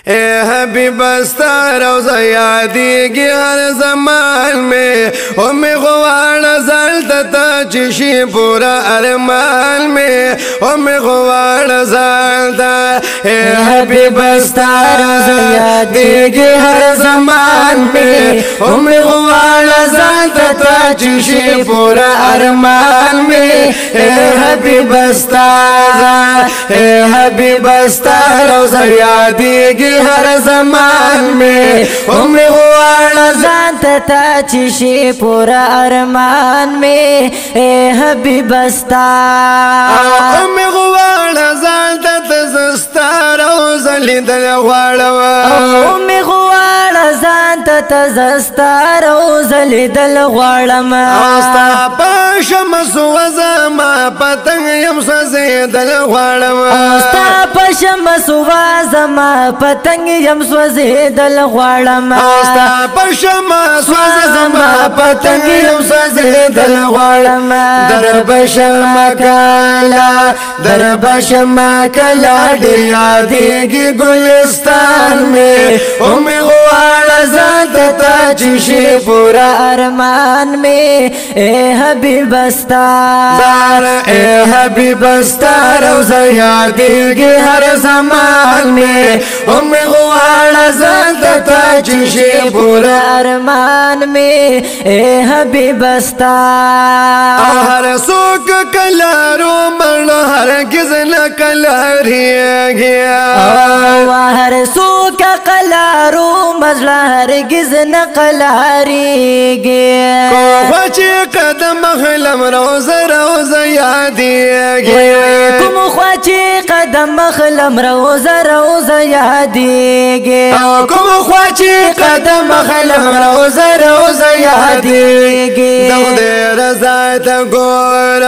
ए हबीब स्तार रोज़ा यादेगी हर ज़मान में ओ मैं ग़वार ज़ालता चिशी पूरा अरमान में ओ मैं ग़वार ज़ालता ए हबीब स्तार रोज़ा यादेगी हर ज़मान में ओ मैं ग़वार ज़ालता चिशी पूरा अरमान में ए हबीब स्तार ए हबीब स्तार रोज़ा यादेगी हर ज़मान में उम्र हुआ ज़ाता चिशी पूरा अरमान में ए हबीब स्तार उम्र हुआ ज़ाता तज़स्ता रोज़ा लिदल ग़वाड़वा उम्र हुआ ज़ाता तज़स्ता रोज़ा लिदल ग़वाड़मा आस्ता पाशम सुवज़मा पतंग यम सज़ेदल ग़वाड़मा आस्ता पाशम सुवज़मा पतंग यम स्वज़ेदल ग़वाड़मा आस्ता पाशम सुवज़मा पतंग यम स्वज़ेदल ग़वाड़मा दरबशम कला यादेगी गुलिस्तान में उम्र हुआ ज़ाता चिशी पूरा अरमान में ए हबीब स्तार ए हबीब स्तार रोज़ा यादेगी हर ज़मान में उम्र हुआ ज़ाता चिशी पूरा अरमान में ए हबीब स्तार हर सूक कलारो मर हर गिज़न कलारिया गया हर सूक कलारो मजला हर गिज़न कलारी गया ख्वाची कदम खलम रोज़ा रोज़ा यादिया गया तुम ख्वाची कदम खलम रोज़ा रोज़ा यादिया गया तुम ख्वाची कदम खलम रोज़ा रोज़ा यादिया गया दे रज़ा तगोर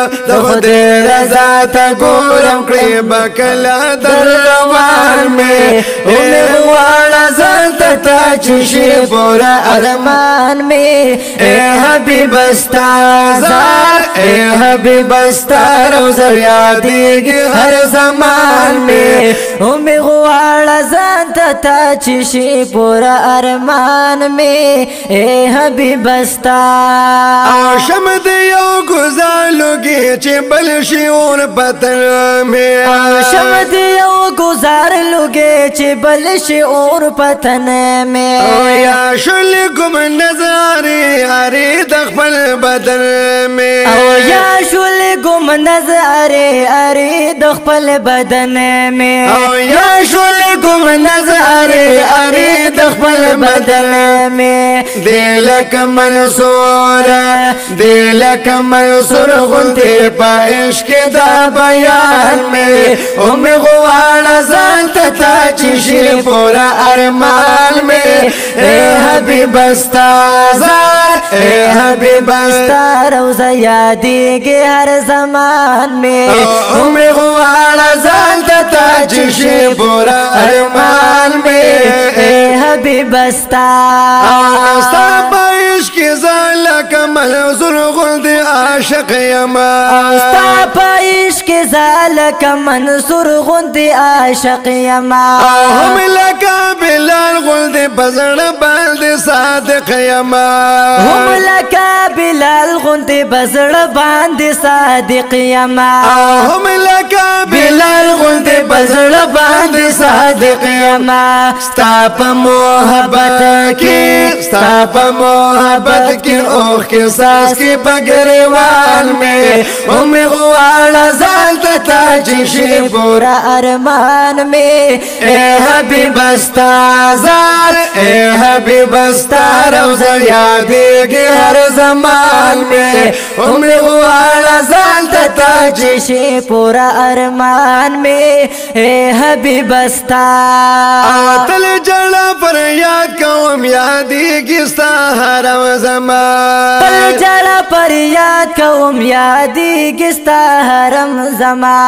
दे रज़ा तगोरम क़रीब कला दरवान में उम्र हुआ ज़ाता चिशी पूरा अरमान में ए हबीब स्तार ए हबीब स्तार रोज़ा यादेगी हर ज़मान में उम्र हुआ ज़ाता चिशी पूरा अरमान में ए हबीब स्तार आशम दियो गुज़ारोगी चिबल शिऊर पतन में आशम दियो गुज़ार लोगे चिबल शिऊर पतन में या शुल गुम नज़ारे अरे दखल बदन में या शुल गुम नज़ारे अरे दखल बदन में या शुल गुम नज़ारे अरे दखल बदन में दिलक मंसूर गुंते पाइश के दा बयान में उम्र हुआ ज़ाता चिशी पूरा अरमान में ए हबीब स्तार ए हबीब स्तार रोज़ा यादेगी हर ज़मान में उम्र हुआ ज़ाता चिशी पूरा अरमान में ए हबीब स्तार पाइश के ज़ाला कमल ज़ुर्ग़ुल दे आशिक़ यमा आस्ता पाइश के ज़ाला कमल ज़ुर्ग़ुल दे आशिक़ यमा हम लका बिलाल गुल दे बज़ड़ बांध सादिक़ यमा हम लका बिलाल गुल दे बज़ड़ बांध सादिक़ यमा हम लका बिलाल गुल दे बज़ड़ बांध सादिक़ यमा स्ताप मोहब्बत की ओख के सास की बगरवान में उम्र हुआ ज़ाता चिशी पूरा अरमान में ए हबीब स्तार ए हबीब स्तार रोज़ा यादेगी हर ज़मान में उम्र हुआ ज़ाता चिशी पूरा अरमान में ए हबीब स्तार तल जड़ा पर याद कौन کوم یادیږي ستا حرم زما بل چاله پر یاد کوم یادیږي ستا حرم زما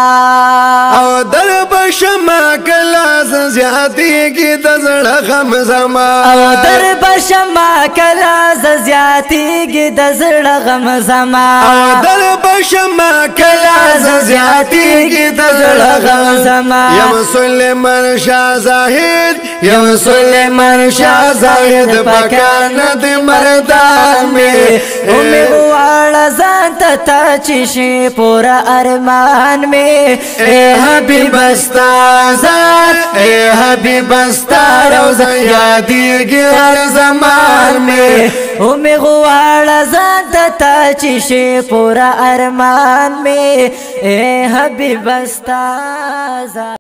او در بشما کله زیاتیږي د زړه غم زما او در بشما کله زیاتیږي د زړه غم زما او در بشما کله زیاتیږي د زړه غم زما یم سلیمان شاه زاهد یم سلیمان شاه زاهد پکان د مردان می امي واړه ځان ته چې شي پورا ارمان می اے حبیب استازار اے حبیب استار روزه یادیږي هر زمان می امي واړه ځان ته چې شي پورا ارمان می اے حبیب استازار